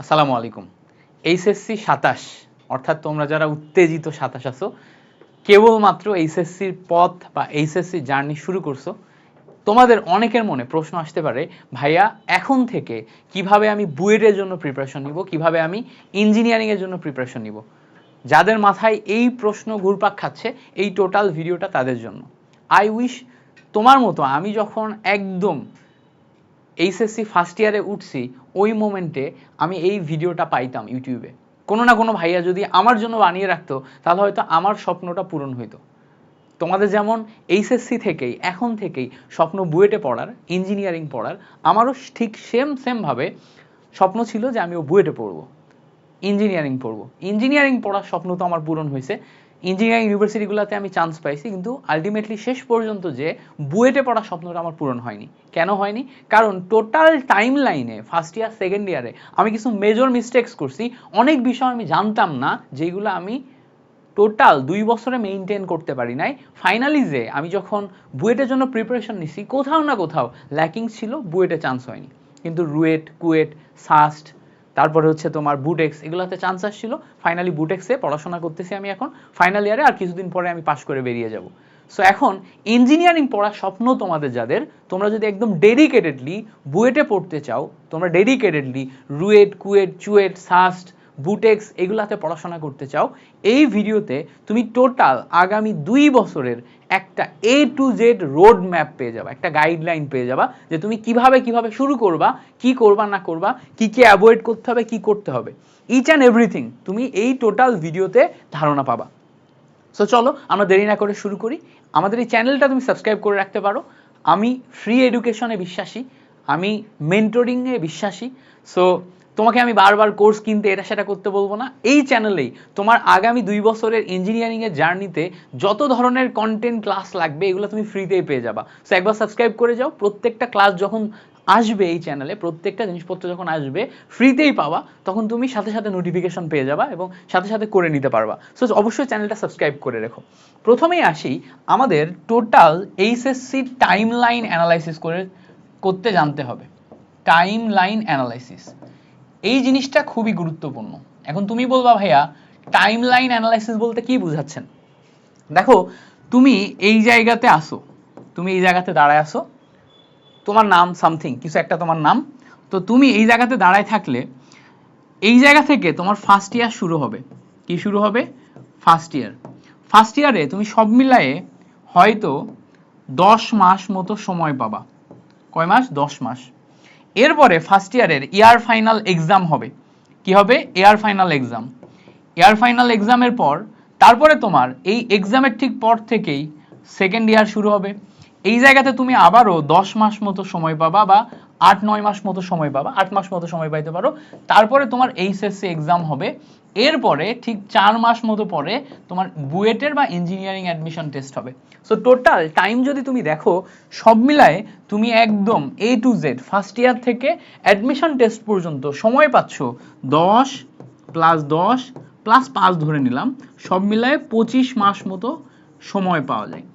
আসসালামু আলাইকুম। এইচএসসি ২৭ অর্থাৎ তোমরা যারা উত্তেজিত ২৭ আছো, কেবলমাত্র এইচএসসির পথ বা এইচএসসি জার্নি শুরু করছো, তোমাদের অনেকের মনে প্রশ্ন আসতে পারে, ভাইয়া এখন থেকে কিভাবে আমি বুয়েটের জন্য প্রিপারেশন নিব, কিভাবে আমি ইঞ্জিনিয়ারিংয়ের জন্য প্রিপারেশন নিব। যাদের মাথায় এই প্রশ্ন ঘুরপাক খাচ্ছে, এই টোটাল ভিডিওটা তাদের জন্য। আই উইশ তোমার মতো আমি যখন একদম এইচএসসি ফার্স্ট ইয়ারে উঠছি, ওই মোমেন্টে আমি এই ভিডিওটা পাইতাম ইউটিউবে। কোনো না কোনো ভাইয়া যদি আমার জন্য বানিয়ে রাখতো, তাহলে হয়তো আমার স্বপ্নটা পূরণ হইতো। তোমাদের যেমন এইচএসসি থেকেই এখন থেকেই স্বপ্ন বুয়েটে পড়ার, ইঞ্জিনিয়ারিং পড়ার, আমারও ঠিক সেমভাবে স্বপ্ন ছিল যে আমিও বুয়েটে পড়বো, ইঞ্জিনিয়ারিং পড়বো। ইঞ্জিনিয়ারিং পড়ার স্বপ্ন তো আমার পূরণ হয়েছে, ইঞ্জিনিয়ারিং ইউনিভার্সিটিগুলোতে আমি চান্স পাইছি, কিন্তু আলটিমেটলি শেষ পর্যন্ত যে বুয়েটে পড়ার স্বপ্নটা আমার পূরণ হয়নি। কেন হয়নি? কারণ টোটাল টাইম লাইনে ফার্স্ট ইয়ার সেকেন্ড ইয়ারে আমি কিছু মেজর মিস্টেক্স করছি। অনেক বিষয় আমি জানতাম না, যেগুলো আমি টোটাল 2 বছরে মেইনটেইন করতে পারি নাই। ফাইনালি যে আমি যখন বুয়েটের জন্য প্রিপারেশন নিছি, কোথাও না কোথাও ল্যাকিং ছিল, বুয়েটে চান্স হয়নি। কিন্তু রুয়েট, কুয়েট, সাস্ট, তারপরে হচ্ছে তোমার বুটেক্স, এগুলোতে চান্স আসছিল। ফাইনালি বুটেক্সে পড়াশোনা করতেছি আমি এখন ফাইনাল ইয়ারে, আর কিছুদিন পরে আমি পাশ করে বেরিয়ে যাব। সো এখন ইঞ্জিনিয়ারিং পড়ার স্বপ্ন তোমাদের যাদের, তোমরা যদি একদম ডেডিকেটেডলি বুয়েটে পড়তে চাও, তোমরা ডেডিকেটেডলি রুয়েট, কুয়েট, চুয়েট, সাস্ট, বুটেক্স এগুলাতে পড়াশোনা করতে চাও, এই ভিডিওতে তুমি টোটাল আগামী 2 বছরের একটা A to Z road map পেয়ে যাবা, একটা গাইডলাইন পেয়ে যাবা, যে তুমি কিভাবে শুরু করবা, কি করবা না করবা, কি অ্যাভয়েড করতে হবে, কি করতে হবে, ইচ অ্যান্ড এভরিথিং তুমি এই টোটাল ভিডিওতে ধারণা পাবা। সো চলো আমরা দেরি না করে শুরু করি। আমাদের এই চ্যানেলটা তুমি সাবস্ক্রাইব করে রাখতে পারো। আমি ফ্রি এডুকেশনে বিশ্বাসী, আমি মেন্টরিংয়ে বিশ্বাসী। সো তোমাকে আমি বারবার কোর্স কিনতে এটা সেটা করতে বলবো না। এই চ্যানেলেই তোমার আগামী 2 বছরের ইঞ্জিনিয়ারিংয়ের জার্নিতে যত ধরনের কন্টেন্ট ক্লাস লাগবে, এগুলো তুমি ফ্রিতেই পেয়ে যাবা। সো একবার সাবস্ক্রাইব করে যাও। প্রত্যেকটা ক্লাস যখন আসবে এই চ্যানেলে, প্রত্যেকটা জিনিসপত্র যখন আসবে ফ্রিতেই পাওয়া, তখন তুমি সাথে সাথে নোটিফিকেশন পেয়ে যাবা এবং সাথে সাথে করে নিতে পারবা। সো অবশ্যই চ্যানেলটা সাবস্ক্রাইব করে রেখো। প্রথমেই আসি, আমাদের total HSC time line analysis করতে জানতে হবে। টাইম লাইন অ্যানালাইসিস, এই জিনিসটা খুবই গুরুত্বপূর্ণ। এখন তুমি বলবা, ভাইয়া টাইম লাইন অ্যানালাইসিস বলতে কি বুঝাচ্ছেন? দেখো, তুমি এই জায়গাতে আসো, তুমি এই জায়গাতে দাঁড়ায় আসো, তোমার নাম সামথিং কিছু একটা, তোমার নাম। তো তুমি এই জায়গাতে দাঁড়ায় থাকলে, এই জায়গা থেকে তোমার ফার্স্ট ইয়ার শুরু হবে। কি শুরু হবে? First year. ফার্স্ট ইয়ারে তুমি সব মিলায়ে হয়তো 10 মাস মতো সময় পাবা। কয় মাস? 10 মাস। এরপরে ফার্স্ট ইয়ারের ইয়ার ফাইনাল এক্সাম হবে। কি হবে? Year final exam. Year final এক্সামের পর তারপরে তোমার এই এক্সামের ঠিক পর থেকেই সেকেন্ড ইয়ার শুরু হবে। এই জায়গাতে তুমি আবারও 10 মাস মতো সময় পাবা, বা 8-9 মাস মতো সময় পাবা, 8 মাস মতো সময় পাইতে পারো। তারপরে তোমার এইচএসসি এক্সাম হবে। এরপরে ঠিক 4 মাস মতো পরে তোমার বুয়েটের বা ইঞ্জিনিয়ারিং অ্যাডমিশন টেস্ট হবে। সো টোটাল টাইম যদি তুমি দেখো, সব মিলায়ে তুমি একদম A to Z first year থেকে অ্যাডমিশন টেস্ট পর্যন্ত সময় পাচ্ছ 10 + 10 + 5 ধরে নিলাম, সব মিলায়ে 25 মাস মতো সময় পাওয়া যায়।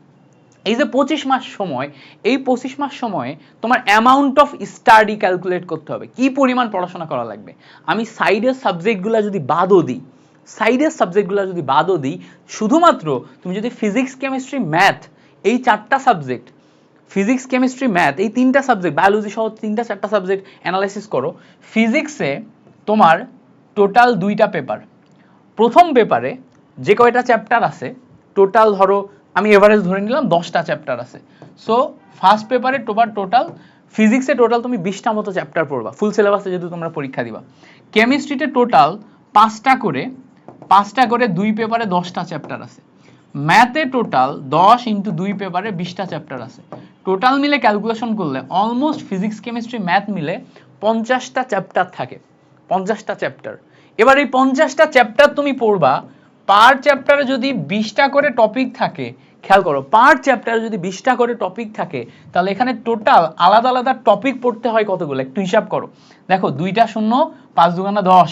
এই যে 25 মাস সময়, এই 25 মাস সময়ে তোমার অ্যামাউন্ট অফ স্টাডি ক্যালকুলেট করতে হবে, কি পরিমাণ পড়াশোনা করা লাগবে। আমি সাইডের সাবজেক্টগুলো যদি বাদও দিই, শুধুমাত্র তুমি যদি ফিজিক্স, কেমিস্ট্রি, ম্যাথ, এই 4টা সাবজেক্ট, ফিজিক্স, কেমিস্ট্রি, ম্যাথ, এই 3টা সাবজেক্ট, বায়োলজি সহ 3-4টা সাবজেক্ট অ্যানালাইসিস করো। ফিজিক্সে তোমার টোটাল 2টা পেপার। প্রথম পেপারে যে কয়টা চ্যাপ্টার আছে, টোটাল ধরো আমি এভারেজ ধরে নিলাম 10টা চ্যাপ্টার আছে। সো ফার্স্ট পেপারে টোটাল ফিজিক্সে টোটাল তুমি 20টা মতো চ্যাপ্টার পড়বা, ফুল সিলেবাসে যেহেতু তোমরা পরীক্ষা দিবা। কেমিস্ট্রিতে টোটাল 5টা করে 2 পেপারে 10টা চ্যাপ্টার আছে। ম্যাথে টোটাল 10 × 2 পেপারে 20টা চ্যাপ্টার আছে। টোটাল মিলে ক্যালকুলেশন করলে অলমোস্ট ফিজিক্স, কেমিস্ট্রি, ম্যাথ মিলে 50টা চ্যাপ্টার থাকে। 50টা চ্যাপ্টার। এবার এই 50টা চ্যাপ্টার তুমি পড়বা, পার চ্যাপ্টারে যদি 20টা করে টপিক থাকে, খেয়াল করো, পার চ্যাপ্টারে যদি 20টা করে টপিক থাকে, তাহলে এখানে টোটাল আলাদা আলাদা টপিক পড়তে হয় কতগুলো, একটু হিসাব করো। দেখো, 2টা 0, 5 × 2 = 10,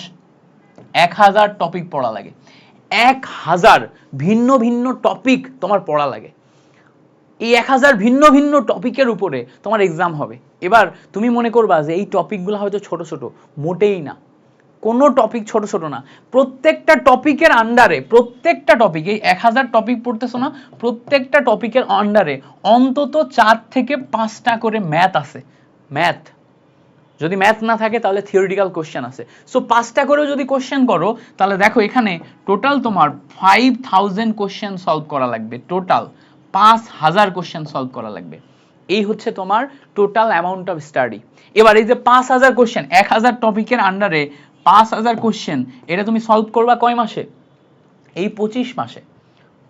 1000 টপিক পড়া লাগে। 1000 ভিন্ন ভিন্ন টপিক তোমার পড়া লাগে। এই 1000 ভিন্ন ভিন্ন টপিকের উপরে তোমার এক্সাম হবে। এবার তুমি মনে করবা যে এই টপিকগুলো হয়তো ছোট ছোট, মোটেই না। কোনো টপিক ছোট ছোট না, প্রত্যেকটা টপিকের আন্ডারে, প্রত্যেকটা টপিক, এই 1000 টপিক পড়তেছো না, প্রত্যেকটা টপিকের আন্ডারে অন্তত 4 থেকে 5টা করে ম্যাথ আছে। ম্যাথ, যদি ম্যাথ না থাকে তাহলে থিওরিটিক্যাল কোশ্চেন আছে। সো 5টা করেও যদি কোশ্চেন করো তাহলে দেখো এখানে টোটাল তোমার 5000 কোশ্চেন সলভ করা লাগবে, টোটাল 5000 কোশ্চেন সলভ করা লাগবে। এই হচ্ছে তোমার টোটাল অ্যামাউন্ট অফ স্টাডি। এবার এই যে 5000 কোশ্চেন, 1000 টপিকের আন্ডারে 5000 কোশ্চেন, এটা তুমি সলভ করবা কয় মাসে? এই 25 মাসে।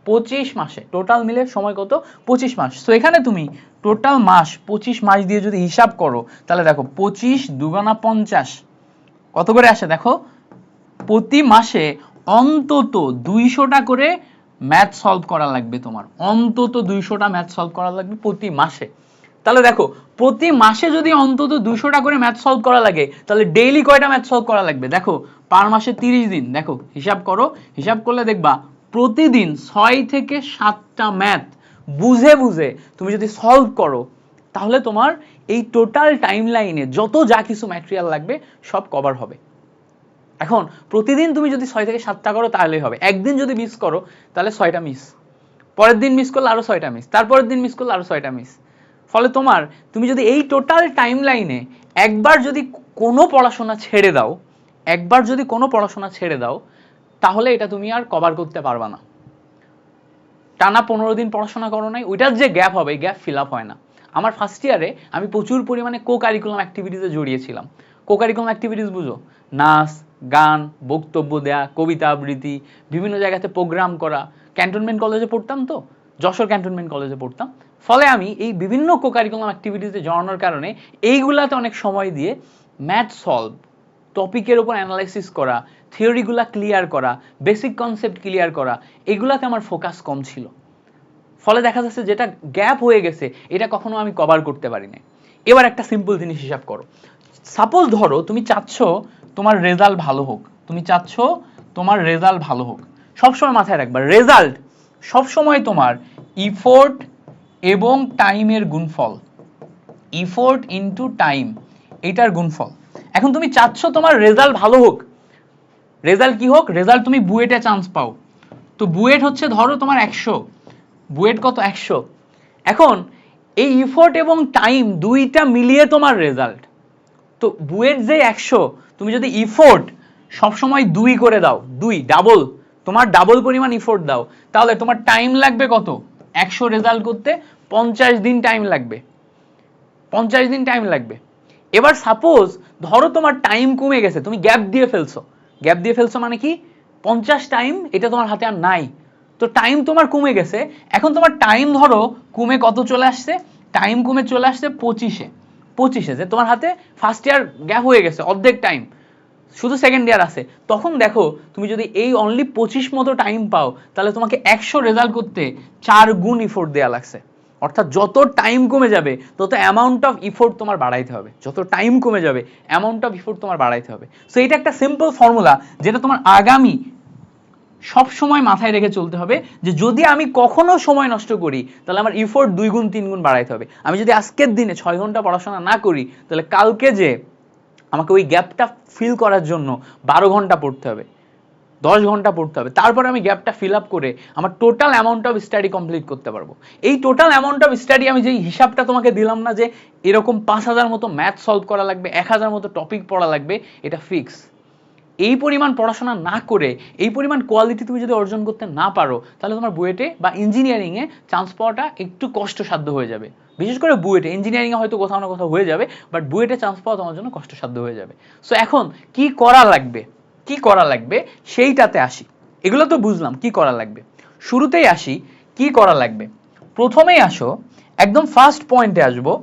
25 মাসে টোটাল মিলে সময় কত? 25 মাস। সো এখানে তুমি টোটাল মাস 25 মাস দিয়ে যদি হিসাব করো তাহলে দেখো 25 দুগুণা 50 কত করে আসে দেখো, প্রতি মাসে অন্তত 200টা করে ম্যাথ সলভ করা লাগবে তোমার, অন্তত 200টা ম্যাথ সলভ করা লাগবে প্রতি মাসে। তাহলে দেখো প্রতি মাসে যদি অন্তত 200টা করে ম্যাথ সলভ করা লাগে তাহলে ডেইলি কয়টা ম্যাথ সলভ করা লাগবে? দেখো পার মাসে 30 দিন, দেখো হিসাব করো, হিসাব করলে দেখবা প্রতিদিন 6 থেকে 7টা ম্যাথ বুঝে বুঝে তুমি যদি সলভ করো তাহলে তোমার এই টোটাল টাইম লাইনে যত যা কিছু ম্যাটেরিয়াল লাগবে সব কভার হবে। এখন প্রতিদিন তুমি যদি 6 থেকে 7টা করো তাহলেই হবে। একদিন যদি মিস করো তাহলে 6টা মিস, পরের দিন মিস করলে আরো 6টা মিস, তারপরের দিন মিস করলে আরো 6টা মিস। ফলে তোমার, তুমি যদি এই টোটাল টাইম লাইনে একবার যদি কোনো পড়াশোনা ছেড়ে দাও, একবার যদি কোনো পড়াশোনা ছেড়ে দাও তাহলে এটা তুমি আর কভার করতে পারবা না। টানা 15 দিন পড়াশোনা করো নাই, ওইটার যে গ্যাপ হবে, গ্যাপ ফিল আপ হয় না। আমার ফার্স্ট ইয়ারে আমি প্রচুর পরিমাণে কো কারিকুলাম অ্যাক্টিভিটিসে জড়িয়েছিলাম। কো কারিকুলাম অ্যাক্টিভিটিস বুঝো? নাচ, গান, বক্তব্য দেয়া, কবিতা আবৃত্তি, বিভিন্ন জায়গাতে প্রোগ্রাম করা। ক্যান্টনমেন্ট কলেজে পড়তাম তো, যশোর ক্যান্টনমেন্ট কলেজে পড়তাম। ফলে আমি এই বিভিন্ন কো কারিকুলাম অ্যাক্টিভিটিসে জড়ানোর কারণে এইগুলাতে অনেক সময় দিয়ে ম্যাথ সলভ, টপিকের উপর অ্যানালাইসিস করা, থিওরিগুলা ক্লিয়ার করা, বেসিক কনসেপ্ট ক্লিয়ার করা, এগুলাতে আমার ফোকাস কম ছিল। ফলে দেখা যাচ্ছে যেটা গ্যাপ হয়ে গেছে এটা কখনো আমি কভার করতে পারি না। এবার একটা সিম্পল জিনিস হিসাব করো, সাপোজ ধরো তুমি চাচ্ছ তোমার রেজাল্ট ভালো হোক, তুমি চাচ্ছ তোমার রেজাল্ট ভালো হোক। সবসময় মাথায় রাখবা রেজাল্ট সবসময় তোমার ইফোর্ট এবং টাইমের গুণফল, ইফোর্ট ইনটু টাইম, এটার গুণফল। এখন তুমি চাচ্ছ তোমার রেজাল্ট ভালো হোক, রেজাল্ট কি হোক? রেজাল্ট তুমি বুয়েটে চান্স পাও, তো বুয়েট হচ্ছে ধরো তোমার 100, বুয়েট কত? 100। এখন এই ইফোর্ট এবং টাইম দুইটা মিলিয়ে তোমার রেজাল্ট। তো বুয়েট যে 100, তুমি যদি ইফোর্ট সবসময় 2 করে দাও, 2 ডাবল, তোমার ডাবল পরিমাণ ইফোর্ট দাও, তাহলে তোমার টাইম লাগবে কত? 100 রেজাল্ট করতে 50 দিন টাইম লাগবে, 50 দিন টাইম লাগবে। এবার সাপোজ ধরো তোমার টাইম কমে গেছে, তুমি গ্যাপ দিয়ে ফেলছো, গ্যাপ দিয়ে ফেলছো মানে কি? 50 টাইম এটা তোমার হাতে আর নাই, তো টাইম তোমার কমে গেছে। এখন তোমার টাইম ধরো কমে কত চলে আসছে? টাইম কমে চলে আসছে 25-এ, 25-এ, যে তোমার হাতে ফার্স্ট ইয়ার গ্যাপ হয়ে গেছে, অর্ধেক টাইম, শুধু সেকেন্ড ইয়ার আছে। তখন দেখো তুমি যদি এই অনলি 25 মতো টাইম পাও তাহলে তোমাকে 100 রেজাল্ট করতে 4 গুণ ইফোর্ট দেওয়া লাগছে। অর্থাৎ যত টাইম কমে যাবে তত অ্যামাউন্ট অফ ইফোর্ট তোমার বাড়াইতে হবে, যত টাইম কমে যাবে অ্যামাউন্ট অফ ইফোর্ট তোমার বাড়াইতে হবে। সো এটা একটা সিম্পল ফর্মুলা যেটা তোমার আগামী সব সময় মাথায় রেখে চলতে হবে, যে যদি আমি কখনো সময় নষ্ট করি তাহলে আমার ইফোর্ট 2 গুণ 3 গুণ বাড়াইতে হবে। আমি যদি আজকের দিনে 6 ঘন্টা পড়াশোনা না করি তাহলে কালকে যে আমাকে ওই গ্যাপটা ফিল করার জন্য 12 ঘন্টা পড়তে হবে, 10 ঘন্টা পড়তে হবে, তারপরে আমি গ্যাপটা ফিল আপ করে আমার total amount of study complete করতে পারবো। এই টোটাল অ্যামাউন্ট অফ স্টাডি আমি যেই হিসাবটা তোমাকে দিলাম না, যে এরকম 5000 মতো ম্যাথ সলভ করা লাগবে, 1000 মতো টপিক পড়া লাগবে, এটা ফিক্স। এই পরিমাণ পড়াশোনা না করে এই পরিমাণ কোয়ালিটি তুমি যদি অর্জন করতে না পারো তাহলে তোমার বুয়েটে বা ইঞ্জিনিয়ারিংয়ে চান্স পাওয়াটা একটু কষ্টসাধ্য হয়ে যাবে। বিশেষ করে বুয়েটে, ইঞ্জিনিয়ারিংয়ে হয়তো কোথাও না কোথাও হয়ে যাবে, বাট বুয়েটে চান্স পাওয়া তোমার জন্য কষ্টসাধ্য হয়ে যাবে। সো এখন কি করা লাগবে, কি করা লাগবে সেইটাতে আসি। এগুলো তো বুঝলাম কি করা লাগবে, শুরুতেই আসি কি করা লাগবে। প্রথমেই আসো, একদম ফার্স্ট পয়েন্টে আসবো।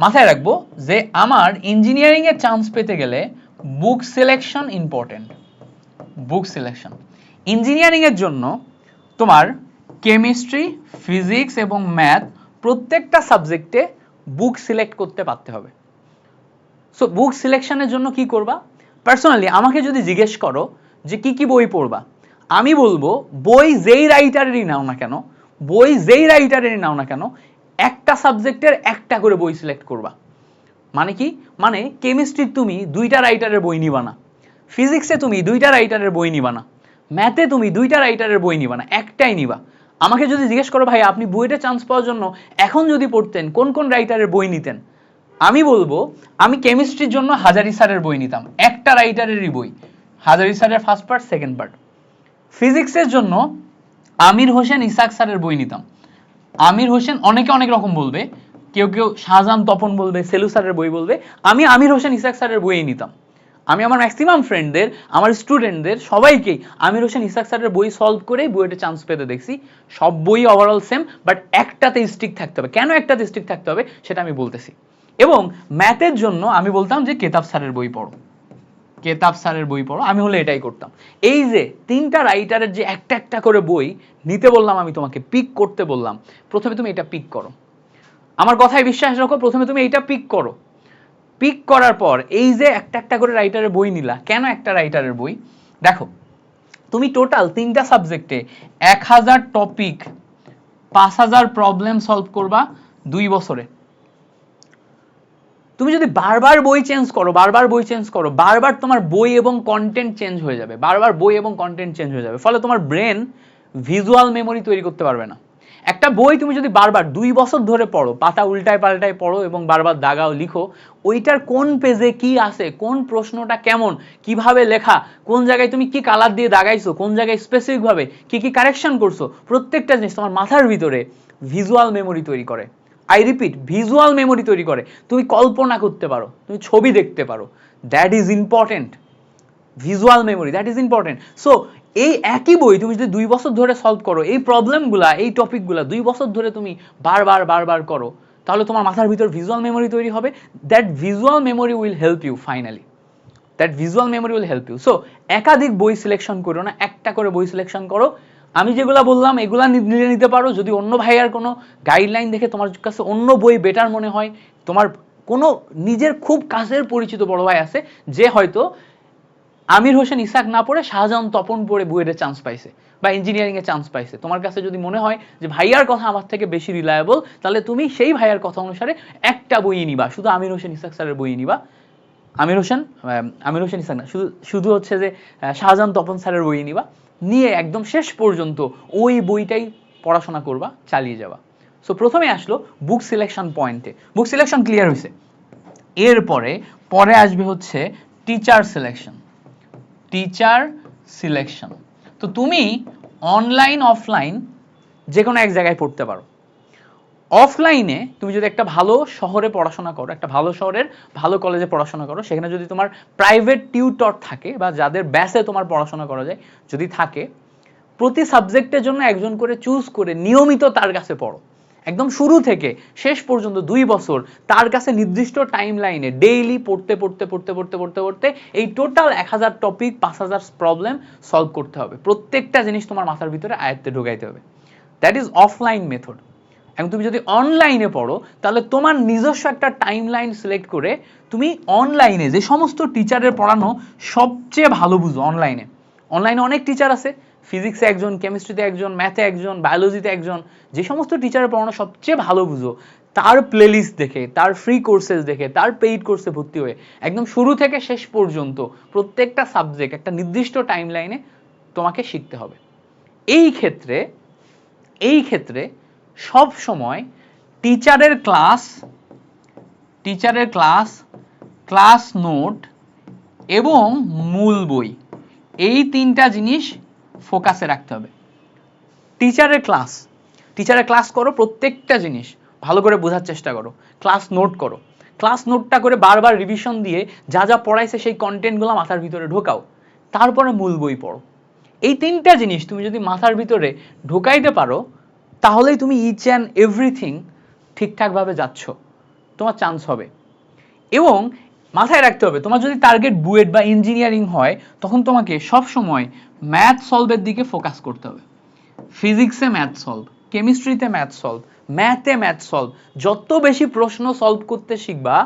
মাথায় রাখবো যে আমার ইঞ্জিনিয়ারিংয়ে চান্স পেতে গেলে বুক সিলেকশন ইম্পর্টেন্ট। বুক সিলেকশন ইঞ্জিনিয়ারিংয়ের জন্য তোমার কেমিস্ট্রি, ফিজিক্স এবং ম্যাথ প্রত্যেকটা সাবজেক্টে বুক সিলেক্ট করতে পারতে হবে। সো বুক সিলেকশনের জন্য কি করবা? পার্সোনালি আমাকে যদি জিজ্ঞেস করো যে কি কি বই পড়বা, আমি বলবো বই যেই রাইটারেরই নাও না কেন, বই যেই রাইটারেরই নাও না কেন, একটা সাবজেক্টের একটা করে বই সিলেক্ট করবা। মানে কি? মানে কেমিস্ট্রি তুমি দুইটা রাইটারের বই নিবা না, ফিজিক্সে তুমি দুইটা রাইটারের বই নিবা না, ম্যাথে তুমি দুইটা রাইটারের বই নিবা না, একটাই নিবা। আমাকে যদি জিজ্ঞেস করো ভাই আপনি বুয়েটে চান্স পাওয়ার জন্য এখন যদি পড়তেন কোন কোন রাইটারের বই নিতেন, আমি বলবো আমি কেমিস্ট্রির জন্য হাজারি স্যারের বই নিতাম, একটা রাইটারেরই বই, হাজারি স্যারের ফার্স্ট পার্ট সেকেন্ড পার্ট। ফিজিক্সের জন্য আমির হোসেন ইসাক স্যারের বই নিতাম। আমির হোসেন অনেকে অনেক রকম বলবে, কেউ কেউ শাহজাহান তপন বলবে, সেলু স্যারের বই বলবে, আমি আমির হোসেন ইসাক স্যারের বই নিতাম। আমি আমার ম্যাক্সিমাম ফ্রেন্ডদের, আমার স্টুডেন্টদের সবাইকেই আমির হোসেন ইসাক স্যারের বই সলভ করেই বুয়েটে চান্স পেতে দেখছি। সব বই ওভারঅল সেম, বাট একটাতে স্টিক থাকতে হবে। কেন একটাতে স্টিক থাকতে হবে সেটা আমি বলতেছি। এবং ম্যাথের জন্য আমি বলতাম যে কেতাব স্যারের বই পড়ো, কেতাব স্যারের বই পড়ো, আমি হলে এটাই করতাম। এই যে তিনটা রাইটারের যে একটা একটা করে বই নিতে বললাম, আমি তোমাকে পিক করতে বললাম, প্রথমে তুমি এটা পিক করো, আমার কথায় বিশ্বাস রাখো, প্রথমে তুমি এইটা পিক করো। পিক করার পর এই যে একটা একটা করে রাইটারের বই নিলা, কেন একটা রাইটারের বই? দেখো তুমি টোটাল তিনটা সাবজেক্টে 1000 টপিক 5000 প্রবলেম সলভ করবা 2 বছরে। তুমি যদি বারবার বই চেঞ্জ করো, বারবার বই চেঞ্জ করো, বারবার তোমার বই এবং কন্টেন্ট চেঞ্জ হয়ে যাবে, বারবার বই এবং কন্টেন্ট চেঞ্জ হয়ে যাবে, ফলে তোমার ব্রেন ভিজুয়াল মেমোরি তৈরি করতে পারবে না। একটা বই তুমি যদি বারবার 2 বছর ধরে পড়ো, পাতা উল্টায় পাল্টায় পড়ো এবং বারবার দাগাও লিখো, ওইটার কোন পেজে কি আছে, কোন প্রশ্নটা কেমন, কিভাবে লেখা, কোন জায়গায় তুমি কি কালার দিয়ে দাগাইছো, কোন জায়গায় স্পেসিফিক ভাবে কি কি কারেকশন করছো, প্রত্যেকটা জিনিস তোমার মাথার ভিতরে ভিজুয়াল মেমোরি তৈরি করে। আই রিপিট, ভিজুয়াল মেমোরি তৈরি করে। তুমি কল্পনা করতে পারো, তুমি ছবি দেখতে পারো, that is important. Visual memory, that is important. So এই একই বই তুমি যদি 2 বছর ধরে সলভ করো, এই প্রবলেমগুলা, এই টপিকগুলা 2 বছর ধরে তুমি বারবার বারবার করো, তাহলে তোমার মাথার ভিতর ভিজুয়াল মেমোরি তৈরি হবে। That visual memory will help you finally, that visual memory will help you. So একাধিক বই সিলেকশন করো না, একটা করে বই সিলেকশন করো। আমি যেগুলো বললাম এগুলা নিলে নিতে পারো। যদি অন্য ভাইয়ার কোনো গাইডলাইন দেখে তোমার কাছে অন্য বই বেটার মনে হয়, তোমার কোনো নিজের খুব কাছের পরিচিত বড় ভাই আছে যে হয়তো আমির হোসেন ইসাক না পড়ে শাহজাহান তপন পড়ে বুয়েটে চান্স পাইছে বা ইঞ্জিনিয়ারিং এ চান্স পাইছে, তোমার কাছে যদি মনে হয় যে ভাইয়ার কথা আমার থেকে বেশি রিলায়েবল, তাহলে তুমি সেই ভাইয়ার কথা অনুসারে একটা বই নিবা, শুধু আমির হোসেন ইসাক স্যারের বই নিবা। আমির হোসেন ইসাক না, শুধু শুধু হচ্ছে যে শাহজাহান তপন স্যারের বই নিবা, নিয়ে একদম শেষ পর্যন্ত ওই বইটাই পড়াশোনা করবা, চালিয়ে যাবা। সো প্রথমে আসলো বুক সিলেকশন পয়েন্টে, বুক সিলেকশন ক্লিয়ার হয়েছে। এরপরে পরে আসবে হচ্ছে টিচার সিলেকশন, টিচার সিলেকশন। তো তুমি অনলাইন অফলাইন যে কোনো এক জায়গায় পড়তে পারো। অফলাইনে তুমি যদি একটা ভালো শহরে পড়াশোনা করো, একটা ভালো শহরের ভালো কলেজে পড়াশোনা করো, সেখানে যদি তোমার প্রাইভেট টিউটর থাকে বা যাদের ব্যাচে তোমার পড়াশোনা করা যায় যদি থাকে, প্রতি সাবজেক্টের জন্য একজন করে চুজ করে নিয়মিত তার কাছে পড়ো, একদম শুরু থেকে শেষ পর্যন্ত 2 বছর তার কাছে নির্দিষ্ট টাইম লাইনে ডেইলি পড়তে পড়তে পড়তে পড়তে পড়তে পড়তে এই টোটাল 1000 টপিক 5000 প্রবলেম সলভ করতে হবে, প্রত্যেকটা জিনিস তোমার মাথার ভিতরে আয়ত্তে ঢোকাইতে হবে। That is offline method. এবং তুমি যদি অনলাইনে পড়ো, তাহলে তোমার নিজস্ব একটা টাইম লাইন সিলেক্ট করে তুমি অনলাইনে যে সমস্ত টিচারের পড়ানো সবচেয়ে ভালো বুঝো, অনলাইনে অনলাইনে অনেক টিচার আছে, ফিজিক্সে একজন, কেমিস্ট্রিতে একজন, ম্যাথে একজন, বায়োলজিতে একজন, যে সমস্ত টিচারের পড়ানো সবচেয়ে ভালো বুঝো, তার প্লেলিস্ট দেখে, তার ফ্রি কোর্সেস দেখে, তার পেইড কোর্সে ভর্তি হয়ে একদম শুরু থেকে শেষ পর্যন্ত প্রত্যেকটা সাবজেক্ট একটা নির্দিষ্ট টাইম লাইনে তোমাকে শিখতে হবে। এই ক্ষেত্রে সব সময় টিচারের ক্লাস, ক্লাস নোট এবং মূল বই, এই তিনটা জিনিস ফোকাসে রাখতে হবে। টিচারের ক্লাস করো, প্রত্যেকটা জিনিস ভালো করে বোঝার চেষ্টা করো, ক্লাস নোট করো, ক্লাস নোটটা করে বারবার রিভিশন দিয়ে যা যা পড়াইছে সেই কন্টেন্টগুলো মাথার ভিতরে ঢোকাও, তারপরে মূল বই পড়ো। এই তিনটা জিনিস তুমি যদি মাথার ভিতরে ঢোকাইতে পারো, তাহলেই তুমি ইচ অ্যান্ড এভরিথিং ঠিকঠাকভাবে যাচ্ছ, তোমার চান্স হবে। এবং মাথায় রাখতে হবে, তোমার যদি টার্গেট বুয়েট বা ইঞ্জিনিয়ারিং হয়, তখন তোমাকে সব সময় ম্যাথ সলভের দিকে ফোকাস করতে হবে। ফিজিক্সে ম্যাথ সলভ, কেমিস্ট্রিতে ম্যাথ সলভ, ম্যাথে ম্যাথ সলভ, যত বেশি প্রশ্ন সলভ করতে শিখবা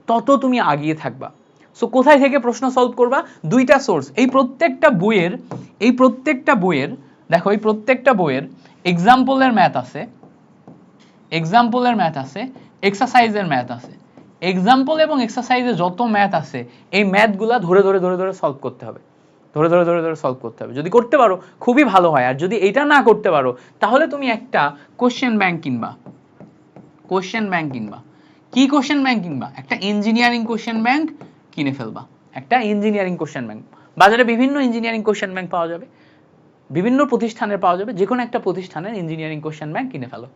তত তুমি আগিয়ে থাকবা। সো কোথায় থেকে প্রশ্ন সলভ করবা? দুইটা সোর্স। এই প্রত্যেকটা বইয়ের দেখো, এই প্রত্যেকটা বইয়ের এক্সাম্পলের ম্যাথ আছে, এক্সারসাইজের ম্যাথ আছে, এক্সাম্পল এবং এক্সারসাইজে যত ম্যাথ আছে এই ম্যাথগুলা ধরে ধরে ধরে ধরে সলভ করতে হবে, ধরে ধরে ধরে ধরে সলভ করতে হবে। যদি করতে পারো খুবই ভালো হয়, আর যদি এটা না করতে পারো তাহলে তুমি একটা কোশ্চেন ব্যাংক কিনবা। কোশ্চেন ব্যাংক কিনবা। কি কোশ্চেন ব্যাংক কিনবা? একটা ইঞ্জিনিয়ারিং কোশ্চেন ব্যাংক কিনে ফেলবা। একটা ইঞ্জিনিয়ারিং কোশ্চেন ব্যাংক, বাজারে বিভিন্ন ইঞ্জিনিয়ারিং কোশ্চেন ব্যাংক পাওয়া যাবে, বিভিন্ন প্রতিষ্ঠানের পাওয়া যাবে, যে কোনো একটা প্রতিষ্ঠানের ইঞ্জিনিয়ারিং কোশ্চেন ব্যাংক কিনে ফেলো।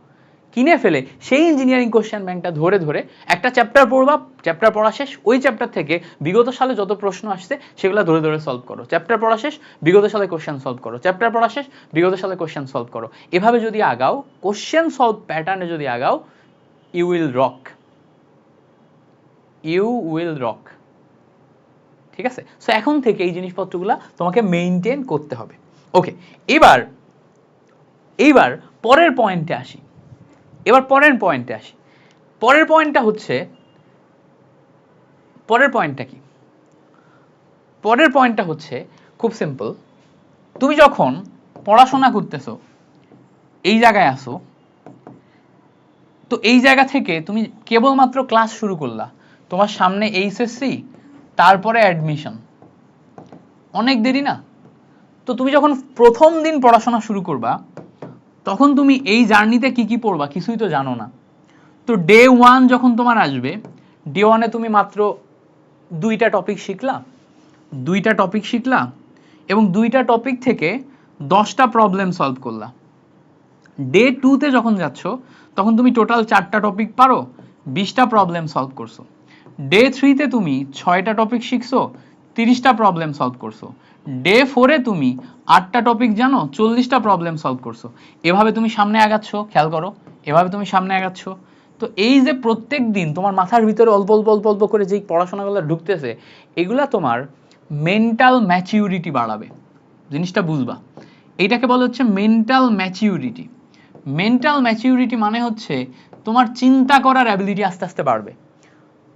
কিনে ফেলে সেই ইঞ্জিনিয়ারিং কোশ্চেন ব্যাংকটা ধরে ধরে একটা চ্যাপ্টার পড়বা, চ্যাপ্টার পড়া শেষ, ওই চ্যাপ্টার থেকে বিগত সালে যত প্রশ্ন আসছে সেগুলো ধরে ধরে সলভ করো। চ্যাপ্টার পড়া শেষ, বিগত সালে কোশ্চেন সলভ করো, চ্যাপ্টার পড়া শেষ, বিগত সালে কোশ্চেন সলভ করো। এভাবে যদি আগাও, কোশ্চেন সলভ প্যাটার্নে যদি আগাও, you will rock, you will rock. ঠিক আছে? সো এখন থেকে এই জিনিসপত্রগুলো তোমাকে মেইনটেইন করতে হবে। ওকে, এইবার পরের পয়েন্টে আসি। পরের পয়েন্টটা হচ্ছে, পরের পয়েন্টটা কি? পরের পয়েন্টটা হচ্ছে খুব সিম্পল। তুমি যখন পড়াশোনা করতেছো, এই জায়গায় আসো, তো এই জায়গা থেকে তুমি কেবলমাত্র ক্লাস শুরু করলা, তোমার সামনে এইচএসসি, তারপরে অ্যাডমিশন, অনেক দেরি না? তো তুমি যখন প্রথম দিন পড়াশোনা শুরু করবা, তখন তুমি এই জার্নিতে কি কি পড়বা কিছুই তো জানো না। তো ডে 1 যখন তোমার আসবে, ডে 1 এ তুমি মাত্র দুইটা টপিক শিখলা এবং দুইটা টপিক থেকে 10টা প্রবলেম সলভ করলা। ডে 2 তে যখন যাচ্ছ, তখন তুমি টোটাল 4টা টপিক পারো, 20টা প্রবলেম সলভ করছো। ডে 3 তে তুমি 6টা টপিক শিখছো, 30টা প্রবলেম সলভ করছো। ডে 4 এ তুমি 8টা টপিক জানো, 40টা প্রবলেম সলভ করছো। এভাবে তুমি সামনে আগাচ্ছ, খেয়াল করো, এভাবে তুমি সামনে আগাচ্ছ। তো এই যে প্রত্যেক দিন তোমার মাথার ভিতরে অল্প অল্প অল্প অল্প করে যেই পড়াশোনাগুলো ঢুকতেছে, এগুলা তোমার মেন্টাল ম্যাচিউরিটি বাড়াবে। জিনিসটা বুঝবা, এইটাকে বলা হচ্ছে মেন্টাল ম্যাচিউরিটি। মেন্টাল ম্যাচিউরিটি মানে হচ্ছে তোমার চিন্তা করার অ্যাবিলিটি আস্তে আস্তে বাড়বে।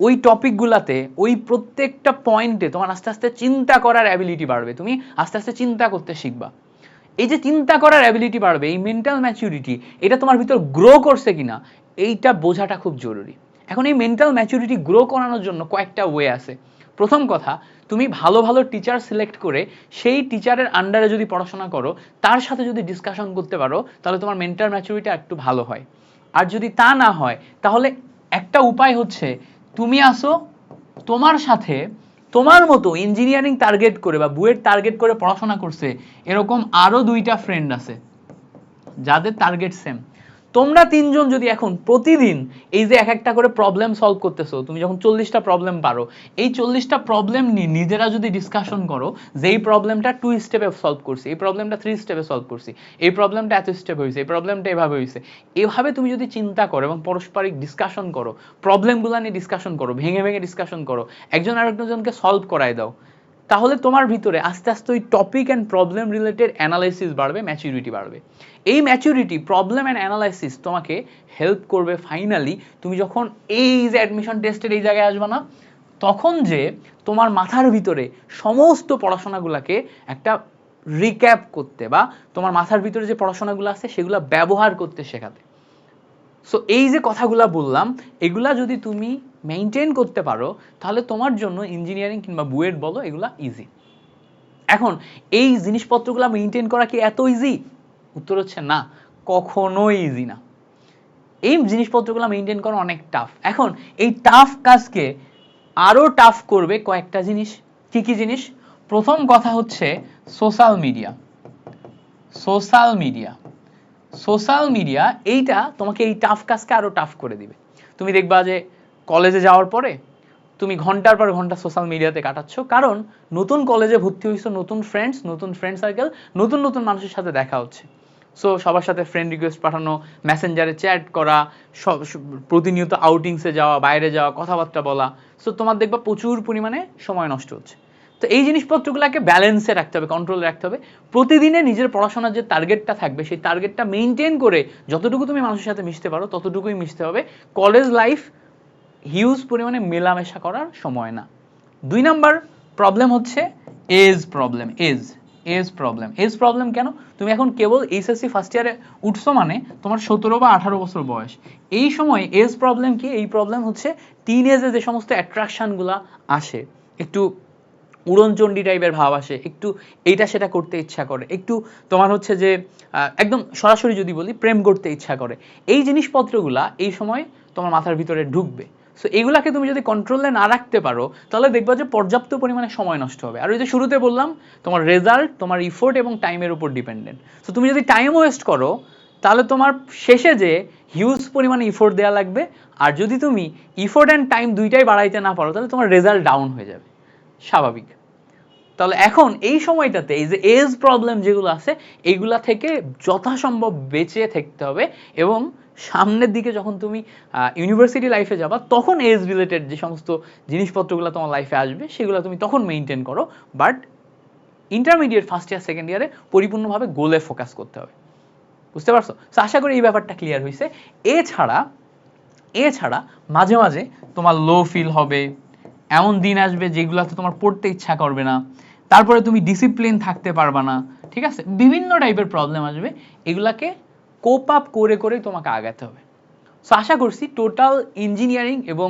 ওই টপিকগুলাতে, ওই প্রত্যেকটা পয়েন্টে তোমার আস্তে আস্তে চিন্তা করার অ্যাবিলিটি বাড়বে, তুমি আস্তে আস্তে চিন্তা করতে শিখবা। এই যে চিন্তা করার অ্যাবিলিটি বাড়বে, এই মেন্টাল ম্যাচিউরিটি, এটা তোমার ভিতর গ্রো করছে কিনা এইটা বোঝাটা খুব জরুরি। এখন এই মেন্টাল ম্যাচিউরিটি গ্রো করানোর জন্য কয়েকটা ওয়ে আছে। প্রথম কথা, তুমি ভালো ভালো টিচার সিলেক্ট করে সেই টিচারের আন্ডারে যদি পড়াশোনা করো, তার সাথে যদি ডিসকাশন করতে পারো, তাহলে তোমার মেন্টাল ম্যাচিউরিটি একটু ভালো হয়। আর যদি তা না হয়, তাহলে একটা উপায় হচ্ছে, তুমি আসো, তোমার সাথে তোমার মতো ইঞ্জিনিয়ারিং টার্গেট করে বা বুয়েট টার্গেট করে পড়াশোনা করছে এরকম আরো 2টা ফ্রেন্ড আছে যাদের টার্গেট সেম। তোমরা 3জন যদি এখন প্রতিদিন এই যে এক একটা করে প্রবলেম সলভ করতেছো, তুমি যখন 40টা প্রবলেম পারো, এই 40টা প্রবলেম নিয়ে নিজেরা যদি ডিসকাশন করো যে এই প্রবলেমটা 2 স্টেপে সলভ করছি, এই প্রবলেমটা 3 স্টেপে সলভ করছি, এই প্রবলেমটা এত স্টেপ হয়েছে, এই প্রবলেমটা এভাবে হয়েছে, এভাবে তুমি যদি চিন্তা করো এবং পারস্পরিক ডিসকাশন করো, প্রবলেমগুলো নিয়ে ডিসকাশন করো, ভেঙে ভেঙে ডিসকাশন করো, একজন আরেকজনকে সলভ করায় দাও, তাহলে তোমার ভিতরে আস্তে আস্তে ওই topic and problem related analysis বাড়বে, ম্যাচুরিটি বাড়বে। এই ম্যাচুরিটি, প্রবলেম অ্যান্ড অ্যানালাইসিস তোমাকে হেল্প করবে ফাইনালি তুমি যখন এই যে অ্যাডমিশন টেস্টের এই জায়গায় আসবে না, তখন যে তোমার মাথার ভিতরে সমস্ত পড়াশোনাগুলোকে একটা রিক্যাপ করতে বা তোমার মাথার ভিতরে যে পড়াশোনাগুলো আছে সেগুলো ব্যবহার করতে শেখাতে। সো এই যে কথাগুলো বললাম, এগুলা যদি তুমি মেইনটেইন করতে পারো, তাহলে তোমার জন্য ইঞ্জিনিয়ারিং কিংবা বুয়েট বলো, এগুলা ইজি। এখন এই জিনিসপত্রগুলো মেইনটেইন করা কি এত ইজি? উত্তর হচ্ছে না, কখনোই ইজি না। এই জিনিসপত্রগুলো মেইনটেইন করা অনেক টাফ। এখন এই টাফ কাজকে আরো টাফ করবে কয়েকটা জিনিস। কি কি জিনিস? প্রথম কথা হচ্ছে social media. Social media, social media এইটা তোমাকে এই টাফ কাজকে আরো টাফ করে দিবে। তুমি দেখবা যে কলেজে যাওয়ার পরে তুমি ঘন্টার পর ঘন্টা সোশ্যাল মিডিয়াতে কাটাচ্ছ, কারণ নতুন কলেজে ভর্তি হয়েছো, নতুন ফ্রেন্ড সার্কেল, নতুন নতুন মানুষের সাথে দেখা হচ্ছে। সো সবার সাথে ফ্রেন্ড রিকোয়েস্ট পাঠানো, মেসেঞ্জারে চ্যাট করা, প্রতিনিয়ত আউটিংসে যাওয়া, বাইরে যাওয়া, কথাবার্তা বলা। সো তোমার দেখবা প্রচুর পরিমাণে সময় নষ্ট হচ্ছে। তো এই জিনিসপত্রগুলোকে ব্যালেন্সে রাখতে হবে, কন্ট্রোলে রাখতে হবে। প্রতিদিনে নিজের পড়াশোনার যে টার্গেটটা থাকবে, সেই টার্গেটটা মেইনটেইন করে যতটুকু তুমি মানুষের সাথে মিশতে পারো ততটুকুই মিশতে হবে। কলেজ লাইফ হিউজ পরিমাণে মেলামেশা করার সময় না। 2 নাম্বার প্রবলেম হচ্ছে age problem. Age, age problem কেন? তুমি এখন কেবল এইচএসসি ফার্স্ট ইয়ারে উঠছো, মানে তোমার 17 বা 18 বছর বয়স। এই সময় এজ প্রবলেম কি? এই প্রবলেম হচ্ছে টিন এজে যে সমস্ত অ্যাট্রাকশনগুলো আসে, একটু উড়নচণ্ডী টাইপের ভাব আসে, একটু এইটা সেটা করতে ইচ্ছা করে, একটু তোমার হচ্ছে যে একদম সরাসরি যদি বলি প্রেম করতে ইচ্ছা করে, এই জিনিসপত্রগুলা এই সময় তোমার মাথার ভিতরে ঢুকবে। সো এগুলাকে তুমি যদি কন্ট্রোলে না রাখতে পারো তাহলে দেখবা যে পর্যাপ্ত পরিমাণে সময় নষ্ট হবে। আর ওই যে শুরুতে বললাম, তোমার রেজাল্ট তোমার ইফোর্ট এবং টাইমের উপর ডিপেন্ডেন্ট। সো তুমি যদি টাইম ওয়েস্ট করো তাহলে তোমার শেষে যে হিউজ পরিমাণে ইফোর্ট দেওয়া লাগবে, আর যদি তুমি ইফোর্ট অ্যান্ড টাইম দুইটাই বাড়াইতে না পারো তাহলে তোমার রেজাল্ট ডাউন হয়ে যাবে, স্বাভাবিক। তাহলে এখন এই সময়টাতে এই যে এজ প্রবলেম যেগুলো আছে এইগুলা থেকে যথাসম্ভব বেঁচে থাকতে হবে, এবং সামনের দিকে যখন তুমি ইউনিভার্সিটি লাইফে যাবা তখন এজ রিলেটেড যে সমস্ত জিনিসপত্রগুলো তোমার লাইফে আসবে সেগুলো তুমি তখন মেনটেন করো, but intermediate first year second ইয়ারে পরিপূর্ণভাবে গোলে ফোকাস করতে হবে। বুঝতে পারছো? তো আশা করি এই ব্যাপারটা ক্লিয়ার হয়েছে। এছাড়া মাঝে মাঝে তোমার লো ফিল হবে, এমন দিন আসবে যেগুলোতে তোমার পড়তে ইচ্ছা করবে না, তারপরে তুমি ডিসিপ্লিন থাকতে পারবা না, ঠিক আছে? বিভিন্ন টাইপের প্রবলেম আসবে, এগুলাকে কোপ আপ করে করে তোমাকে আগাতে হবে। সো আশা করছি টোটাল ইঞ্জিনিয়ারিং এবং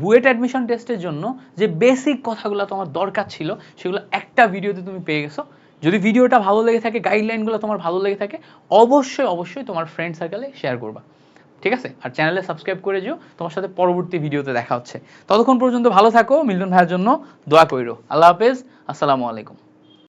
বুয়েট অ্যাডমিশন টেস্টের জন্য যে বেসিক কথাগুলো তোমার দরকার ছিল সেগুলো একটা ভিডিওতে তুমি পেয়ে গেছো। যদি ভিডিওটা ভালো লেগে থাকে, গাইডলাইনগুলো তোমার ভালো লেগে থাকে, অবশ্যই তোমার ফ্রেন্ড সার্কেলে শেয়ার করবা, ঠিক আছে? আর চ্যানেলে সাবস্ক্রাইব করে যেও। তোমার সাথে পরবর্তী ভিডিওতে দেখা হচ্ছে। ততক্ষণ পর্যন্ত ভালো থাকো, মিল্টন ভাইয়ের জন্য দোয়া কইরো। আল্লাহ হাফেজ, আসসালামু আলাইকুম।